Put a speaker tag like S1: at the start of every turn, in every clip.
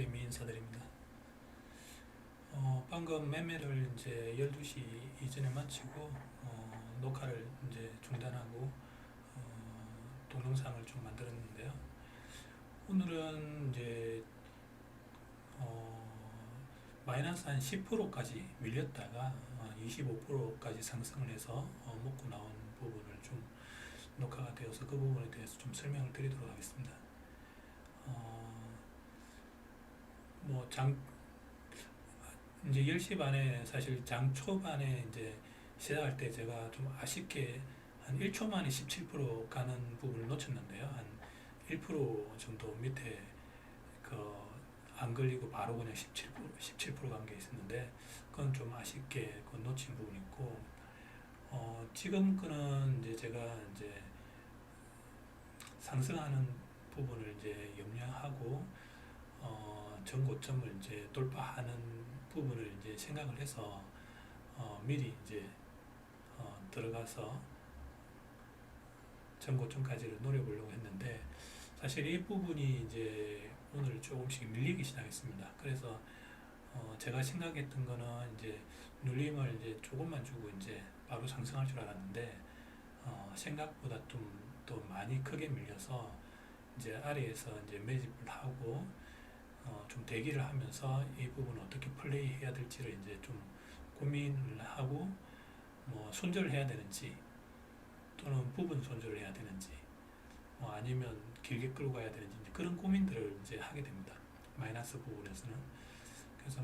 S1: 이사장님이 인사드립니다. 방금 매매를 이제 12시 이전에 마치고 녹화를 이제 중단하고 동영상을 좀 만들었는데요. 오늘은 이제 마이너스 한 10%까지 밀렸다가 25%까지 상승을 해서 먹고 나온 부분을 좀 녹화가 되어서 그 부분에 대해서 좀 설명을 드리도록 하겠습니다. 이제 10시 반에 사실 장 초반에 이제 시작할 때 제가 좀 아쉽게 한 1초 만에 17% 가는 부분을 놓쳤는데요. 한 1% 정도 밑에 안 걸리고 바로 그냥 17% 간 게 있었는데 그건 좀 아쉽게 놓친 부분이 있고 지금 거는 이제 제가 이제 상승하는 부분을 이제 염려하고 전고점을 이제 돌파하는 부분을 이제 생각을 해서 미리 이제 들어가서 전고점까지를 노려보려고 했는데 사실 이 부분이 이제 오늘 조금씩 밀리기 시작했습니다. 그래서 제가 생각했던 거는 이제 눌림을 이제 조금만 주고 이제 바로 상승할 줄 알았는데 생각보다 좀 더 많이 크게 밀려서 이제 아래에서 이제 매집을 하고 좀 대기를 하면서 이 부분을 어떻게 플레이해야 될지를 이제 좀 고민을 하고 손절을 해야 되는지 또는 부분 손절을 해야 되는지 아니면 길게 끌고 가야 되는지 그런 고민들을 이제 하게 됩니다. 마이너스 부분에서는. 그래서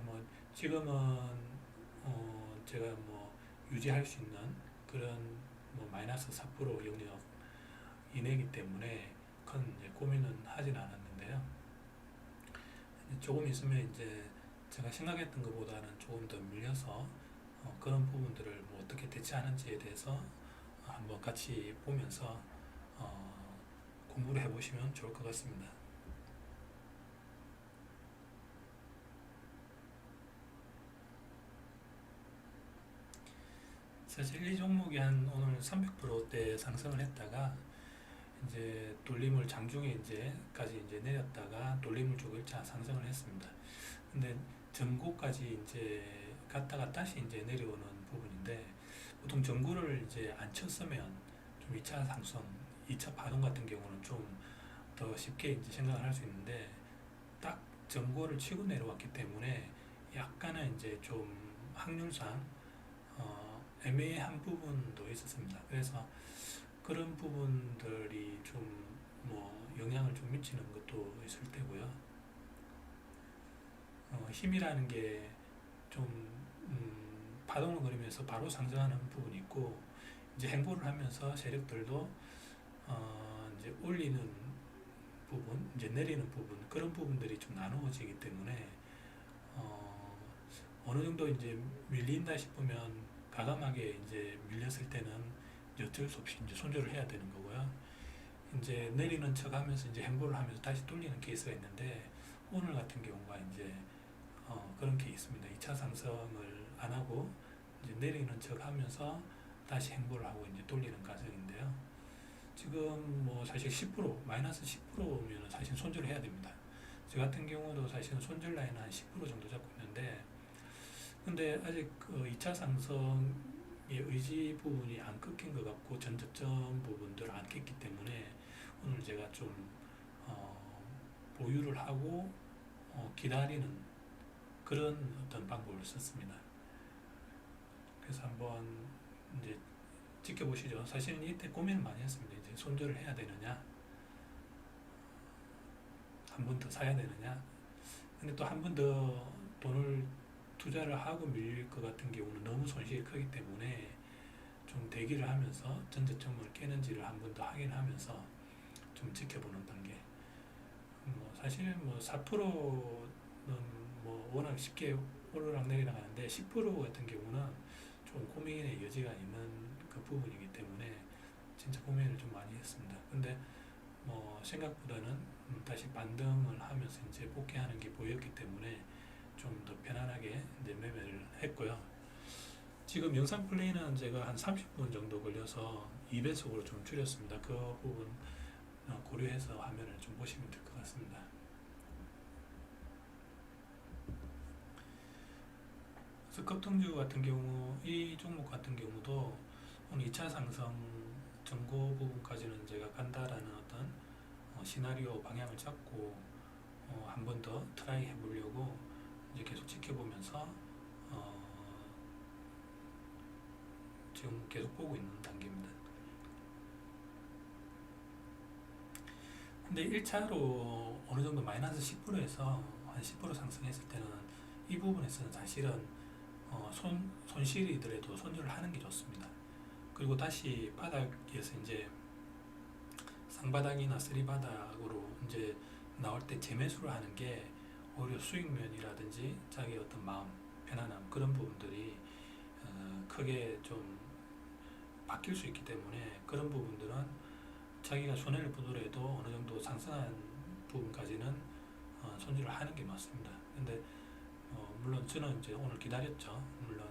S1: 지금은 제가 유지할 수 있는 그런 마이너스 4% 영역 이내이기 때문에 큰 이제 고민은 하진 않았는데요. 조금 있으면 이제 제가 생각했던 것보다는 조금 더 밀려서 그런 부분들을 어떻게 대처하는지에 대해서 한번 같이 보면서 공부를 해보시면 좋을 것 같습니다. 사실 이 종목이 한 오늘 300%대 상승을 했다가 이제 돌림을 장중에 이제까지 이제 내렸다가 돌림을 주고 1차 상승을 했습니다. 근데 전고까지 이제 갔다가 다시 이제 내려오는 부분인데 보통 전고를 이제 안 쳤으면 좀 2차 상승, 2차 파동 같은 경우는 좀 더 쉽게 이제 생각을 할 수 있는데 딱 전고를 치고 내려왔기 때문에 약간은 이제 좀 확률상 애매한 부분도 있었습니다. 그래서 그런 부분들이 좀 영향을 좀 미치는 것도 있을 테고요. 힘이라는 게 좀 파동을 그리면서 바로 상승하는 부분이 있고 이제 행보를 하면서 세력들도 이제 올리는 부분, 이제 내리는 부분 그런 부분들이 좀 나누어지기 때문에 어느 정도 이제 밀린다 싶으면 과감하게 이제 밀렸을 때는 이제 어쩔 수 없이 이제 손절을 해야 되는 거고요. 이제 내리는 척 하면서 이제 행보를 하면서 다시 돌리는 케이스가 있는데 오늘 같은 경우가 이제 그런 케이스입니다. 2차 상승을 안 하고 이제 내리는 척 하면서 다시 행보를 하고 이제 돌리는 과정인데요. 지금 사실 10% 마이너스 10%면 사실 손절을 해야 됩니다. 저 같은 경우도 사실은 손절 라인은 한 10% 정도 잡고 있는데 근데 아직 그 2차 상승의 의지 부분이 안 꺾인 것 같고 전저점 부분들 안 깼기 때문에 오늘 제가 좀 보유를 하고 기다리는 그런 어떤 방법을 썼습니다. 그래서 한번 이제 지켜보시죠. 사실은 이때 고민을 많이 했습니다. 이제 손절을 해야 되느냐, 한 번 더 사야 되느냐. 근데 또 한 번 더 돈을 투자를 하고 밀릴 것 같은 경우는 너무 손실이 크기 때문에 좀 대기를 하면서 전저점을 깨는지를 한 번 더 확인하면서 좀 지켜보는 단계. 사실 4%는 워낙 쉽게 오르락 내리락 하는데 10% 같은 경우는 좀 고민의 여지가 있는 그 부분이기 때문에 진짜 고민을 좀 많이 했습니다. 근데 생각보다는 다시 반등을 하면서 이제 복귀하는 게 보였기 때문에 좀 더 편안하게 이제 매매를 했고요. 지금 영상 플레이는 제가 한 30분 정도 걸려서 2배속으로 좀 줄였습니다. 그 부분 고려해서 화면을 좀 보시면 될 것 같습니다. 그래서 급등주 같은 경우, 이 종목 같은 경우도 오늘 2차 상승 전고 부분까지는 제가 간다라는 어떤 시나리오 방향을 잡고 한 번 더 트라이 해보려고 이제 계속 지켜보면서 지금 계속 보고 있는 단계입니다. 근데 1차로 어느 정도 마이너스 10%에서 한 10% 상승했을 때는 이 부분에서는 사실은 손실이더라도 손절을 하는 게 좋습니다. 그리고 다시 바닥에서 이제 쌍바닥이나 쓰리바닥으로 이제 나올 때 재매수를 하는 게 오히려 수익면이라든지 자기 어떤 마음, 편안함 그런 부분들이 크게 좀 바뀔 수 있기 때문에 그런 부분들은 자기가 손해를 보더라도 어느 정도 상승한 부분까지는 손질을 하는 게 맞습니다. 근데 물론 저는 이제 오늘 기다렸죠. 물론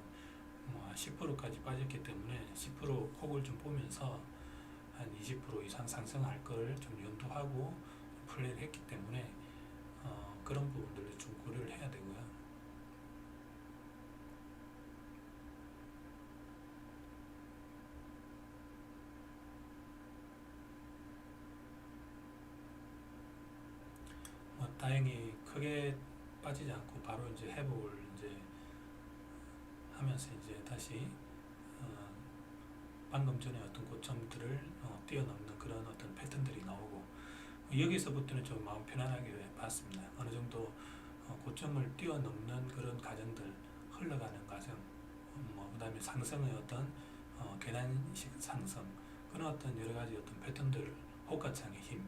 S1: 10%까지 빠졌기 때문에 10% 폭을 좀 보면서 한 20% 이상 상승할 걸 좀 염두하고 플레이를 했기 때문에 그런 부분들을 좀 고려를 해야 되고요. 다행히 크게 빠지지 않고 바로 이제 회복을 이제 하면서 이제 다시 어, 방금 전에 어떤 고점들을 뛰어넘는 그런 어떤 패턴들이 나오고 여기서부터는 좀 마음 편안하게 봤습니다. 어느 정도 고점을 뛰어넘는 그런 과정들 흘러가는 과정, 그다음에 상승의 어떤 계단식 상승 그런 어떤 여러 가지 어떤 패턴들, 호가창의 힘,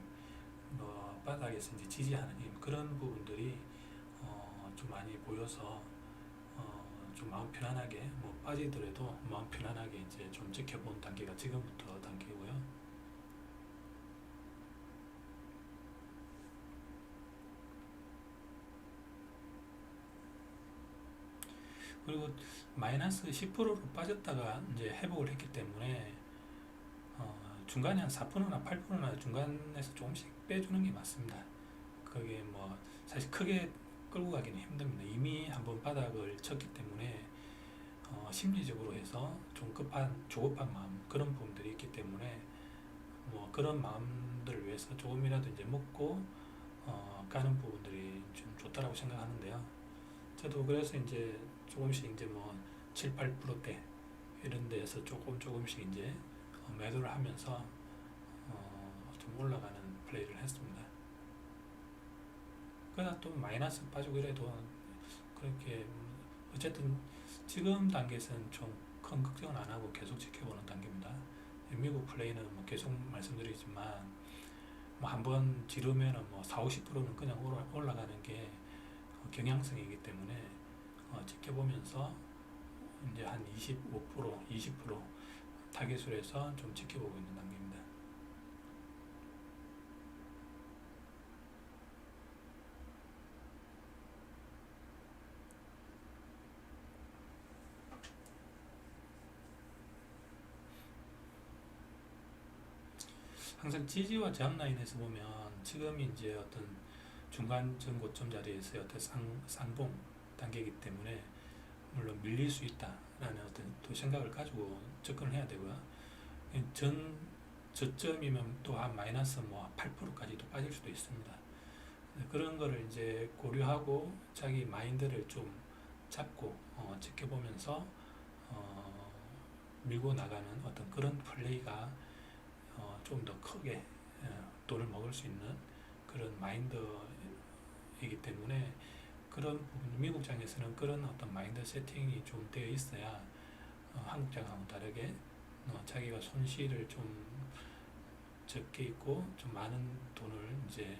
S1: 바닥에서 이제 지지하는 힘 그런 부분들이 좀 많이 보여서 좀 마음 편안하게 빠지더라도 마음 편안하게 이제 좀 지켜본 단계가 지금부터 단계고요. 그리고 마이너스 10%로 빠졌다가 이제 회복을 했기 때문에 중간에 한 4%나 8%나 중간에서 조금씩 빼주는 게 맞습니다. 그게 사실 크게 끌고 가기는 힘듭니다. 이미 한번 바닥을 쳤기 때문에 심리적으로 해서 좀 조급한 마음 그런 부분들이 있기 때문에 그런 마음들을 위해서 조금이라도 이제 먹고 가는 부분들이 좀 좋다라고 생각하는데요. 저도 그래서 이제 조금씩 이제 7, 8%대 이런 데에서 조금씩 이제 매도를 하면서 좀 올라가는 플레이를 했습니다. 그러나 또 마이너스 빠지고 이래도 그렇게 어쨌든 지금 단계에서는 좀 큰 걱정은 안 하고 계속 지켜보는 단계입니다. 미국 플레이는 계속 말씀드리지만 한번 지르면은 4, 50%는 그냥 올라가는 게 경향성이기 때문에 지켜보면서 이제 한 25%, 20% 타겟으로 해서 좀 지켜보고 있는 단계입니다. 항상 지지와 저항 라인에서 보면 지금이 이제 어떤 중간 전고점 자리에서의 어떤 상봉 단계이기 때문에 물론 밀릴 수 있다라는 어떤 또 생각을 가지고 접근을 해야 되고요. 저점이면 또 한 마이너스 8%까지도 빠질 수도 있습니다. 그런 거를 이제 고려하고 자기 마인드를 좀 잡고 지켜보면서 밀고 나가는 어떤 그런 플레이가 좀 더 크게 돈을 먹을 수 있는 그런 마인드이기 때문에 그런 부분 미국장에서는 그런 어떤 마인드 세팅이 좀 되어 있어야 한국장하고 다르게 자기가 손실을 좀 적게 있고 좀 많은 돈을 이제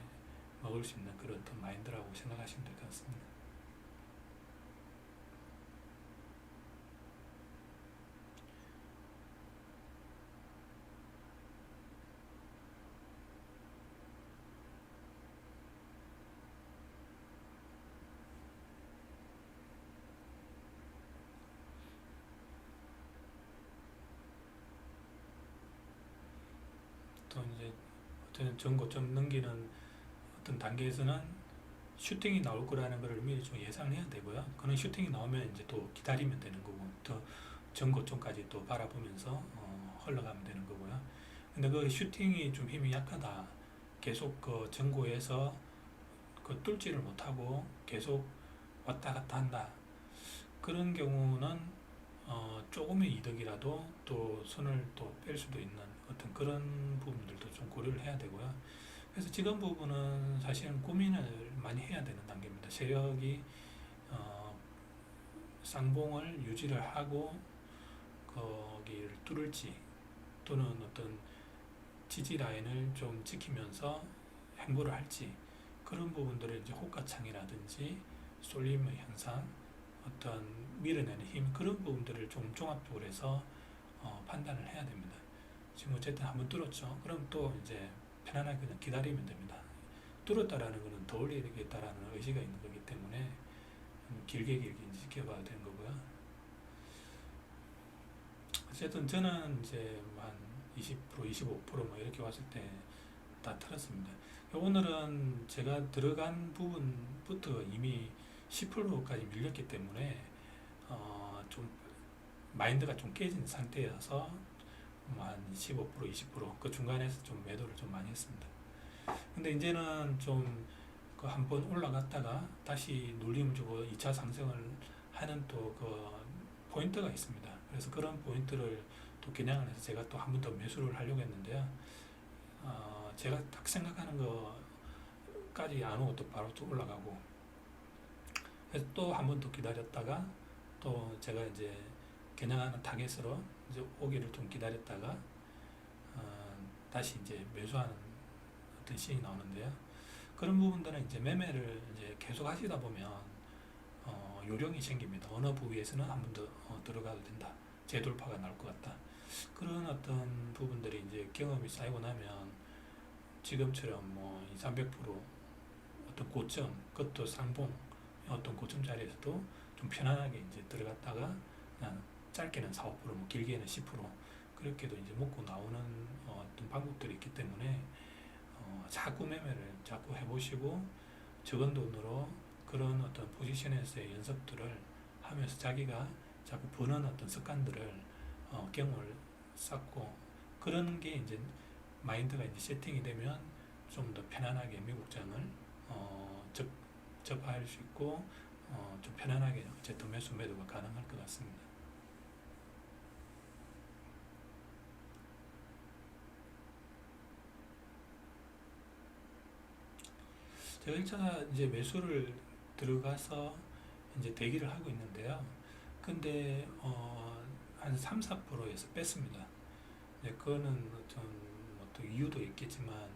S1: 먹을 수 있는 그런 어떤 마인드라고 생각하시면 될 것 같습니다. 또 이제 어떤 전고점 넘기는 어떤 단계에서는 슈팅이 나올 거라는 걸 미리 좀 예상해야 되고요. 그런 슈팅이 나오면 이제 또 기다리면 되는 거고, 또 전고점까지 또 바라보면서 흘러가면 되는 거고요. 근데 그 슈팅이 좀 힘이 약하다. 계속 그 전고에서 그 뚫지를 못하고 계속 왔다 갔다 한다. 그런 경우는 조금의 이득이라도 또 손을 또 뺄 수도 있는 어떤 그런 부분들도 좀 고려를 해야 되고요. 그래서 지금 부분은 사실은 고민을 많이 해야 되는 단계입니다. 세력이 어, 쌍봉을 유지를 하고 거기를 뚫을지, 또는 어떤 지지 라인을 좀 지키면서 행보를 할지, 그런 부분들을 이제 호가창이라든지 쏠림의 현상, 어떤 밀어내는 힘, 그런 부분들을 좀 종합적으로 해서 판단을 해야 됩니다. 지금 어쨌든 한번 뚫었죠. 그럼 또 이제 편안하게 그냥 기다리면 됩니다. 뚫었다라는 것은 더 올리겠다라는 의지가 있는 거기 때문에 길게 길게 지켜봐야 되는 거고요. 어쨌든 저는 이제 한 20%, 25%뭐 이렇게 왔을 때 다 틀었습니다. 오늘은 제가 들어간 부분부터 이미 10%까지 밀렸기 때문에 좀 마인드가 좀 깨진 상태여서 한 15%, 20%그 중간에서 좀 매도를 좀 많이 했습니다. 근데 이제는 좀 그 한번 올라갔다가 다시 눌림을 주고 2차 상승을 하는 또 그 포인트가 있습니다. 그래서 그런 포인트를 또 겨냥을 해서 제가 또 한 번 더 매수를 하려고 했는데요. 제가 딱 생각하는 거까지 안 오고 또 바로 또 올라가고, 그래서 또 한 번 더 기다렸다가 또 제가 이제 겨냥하는 타겟으로 이제 오기를 좀 기다렸다가 다시 이제 매수하는 어떤 시행이 나오는데요. 그런 부분들은 이제 매매를 이제 계속 하시다 보면 요령이 생깁니다. 어느 부위에서는 한 번 더 들어가도 된다. 재돌파가 나올 것 같다. 그런 어떤 부분들이 이제 경험이 쌓이고 나면 지금처럼 뭐 2, 300% 어떤 고점, 그것도 상봉, 어떤 고점 자리에서도 좀 편안하게 이제 들어갔다가 그냥 짧게는 4, 5%, 뭐 길게는 10% 그렇게도 이제 먹고 나오는 어떤 방법들이 있기 때문에 자꾸 매매를 자꾸 해보시고 적은 돈으로 그런 어떤 포지션에서의 연습들을 하면서 자기가 자꾸 버는 어떤 습관들을 경험을 쌓고, 그런 게 이제 마인드가 이제 세팅이 되면 좀 더 편안하게 미국장을 접할 수 있고 좀 편안하게 어쨌든 매수 매도가 가능할 것 같습니다. 제가 1차 이제 매수를 들어가서 이제 대기를 하고 있는데요. 근데 한 3, 4%에서 뺐습니다. 네, 그거는 어떤 이유도 있겠지만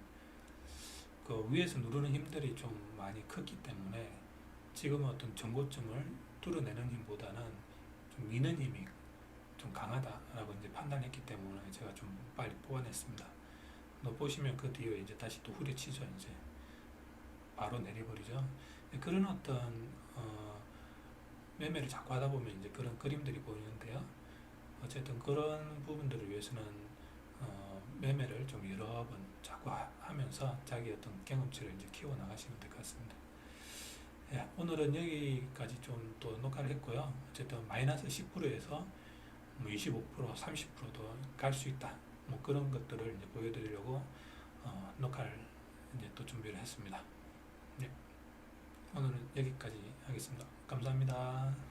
S1: 그 위에서 누르는 힘들이 좀 많이 컸기 때문에 지금 어떤 전고점을 뚫어내는 힘보다는 좀 미는 힘이 좀 강하다라고 이제 판단했기 때문에 제가 좀 빨리 뽑아냈습니다. 너 보시면 그 뒤에 이제 다시 또 후려치죠. 이제 바로 내려버리죠. 그런 어떤 매매를 자꾸 하다 보면 이제 그런 그림들이 보이는데요. 어쨌든 그런 부분들을 위해서는 매매를 좀 여러 번 자꾸 하면서 자기 어떤 경험치를 이제 키워 나가시면 될 것 같습니다. 예, 오늘은 여기까지 좀 또 녹화를 했고요. 어쨌든 마이너스 10%에서 뭐 25%, 30%도 갈 수 있다. 뭐 그런 것들을 이제 보여드리려고 녹화를 이제 또 준비를 했습니다. 네, 오늘은 여기까지 하겠습니다. 감사합니다.